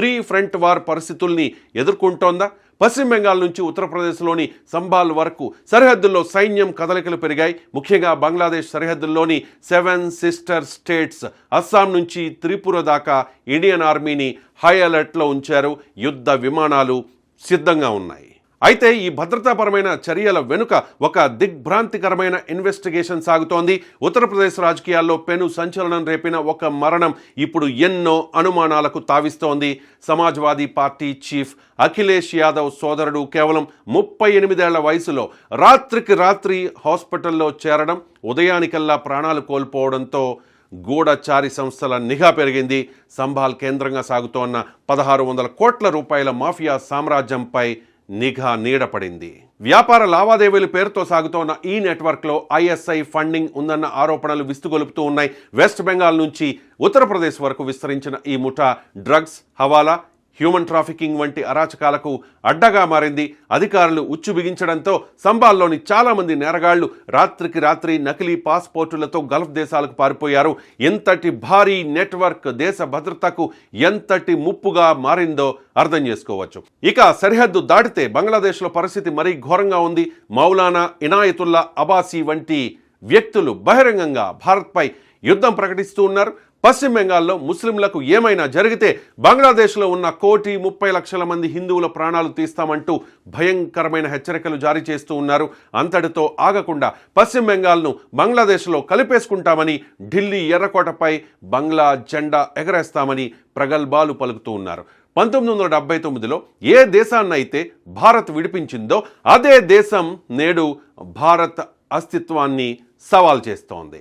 Three front war పరిస్థితుల్ని ఎదుర్కొంటోందా? పశ్చిమ బెంగాల్ నుంచి ఉత్తరప్రదేశ్లోని సంబాల్ వరకు సరిహద్దుల్లో సైన్యం కదలికలు పెరిగాయి. ముఖ్యంగా బంగ్లాదేశ్ సరిహద్దుల్లోని 7 సిస్టర్ స్టేట్స్ అస్సాం నుంచి త్రిపుర దాకా ఇండియన్ ఆర్మీని హై అలర్ట్లో ఉంచారు. యుద్ధ విమానాలు సిద్ధంగా ఉన్నాయి. అయితే ఈ భద్రతాపరమైన చర్యల వెనుక ఒక దిగ్భ్రాంతికరమైన ఇన్వెస్టిగేషన్ సాగుతోంది. ఉత్తరప్రదేశ్ రాజకీయాల్లో పెను సంచలనం రేపిన ఒక మరణం ఇప్పుడు ఎన్నో అనుమానాలకు తావిస్తోంది. సమాజ్వాదీ పార్టీ చీఫ్ అఖిలేష్ యాదవ్ సోదరుడు కేవలం 38 ఏళ్ల వయసులో రాత్రికి రాత్రి హాస్పిటల్లో చేరడం, ఉదయానికల్లా ప్రాణాలు కోల్పోవడంతో గూఢచారి సంస్థల నిఘా పెరిగింది. సంబాల్ కేంద్రంగా సాగుతోన్న 1600 కోట్ల రూపాయల మాఫియా సామ్రాజ్యంపై నిఘా నీడపడింది. వ్యాపార లావాదేవీల పేరుతో సాగుతోన్న ఈ నెట్వర్క్లో ఐఎస్ఐ ఫండింగ్ ఉందన్న ఆరోపణలు విస్తుగొలుపుతూ ఉన్నాయి. వెస్ట్ బెంగాల్ నుంచి ఉత్తరప్రదేశ్ వరకు విస్తరించిన ఈ ముఠా డ్రగ్స్, హవాలా, హ్యూమన్ ట్రాఫికింగ్ వంటి అరాచకాలకు అడ్డగా మారింది. అధికారులు ఉచ్చు బిగించడంతో సంబాల్లోని చాలామంది నేరగాళ్లు రాత్రికి రాత్రి నకిలీ పాస్పోర్టులతో గల్ఫ్ దేశాలకు పారిపోయారు. ఎంతటి భారీ నెట్వర్క్ దేశ భద్రతకు ఎంతటి ముప్పుగా మారిందో అర్థం చేసుకోవచ్చు. ఇక సరిహద్దు దాటితే బంగ్లాదేశ్లో పరిస్థితి మరీ ఘోరంగా ఉంది. మౌలానా ఇనాయతుల్లా అబాసీ వంటి వ్యక్తులు బహిరంగంగా భారత్పై యుద్ధం ప్రకటిస్తూ ఉన్నారు. పశ్చిమ బెంగాల్లో ముస్లింలకు ఏమైనా జరిగితే బంగ్లాదేశ్లో ఉన్న 1,30,00,000 మంది హిందువుల ప్రాణాలు తీస్తామంటూ భయంకరమైన హెచ్చరికలు జారీ చేస్తూ ఉన్నారు. అంతటితో ఆగకుండా పశ్చిమ బెంగాల్ను బంగ్లాదేశ్లో కలిపేసుకుంటామని, ఢిల్లీ ఎర్రకోటపై బంగ్లా జెండా ఎగరేస్తామని ప్రగల్భాలు పలుకుతూ ఉన్నారు. 1979లో ఏ దేశాన్నైతే భారత్ విడిపించిందో అదే దేశం నేడు భారత్ అస్తిత్వాన్ని సవాల్ చేస్తోంది.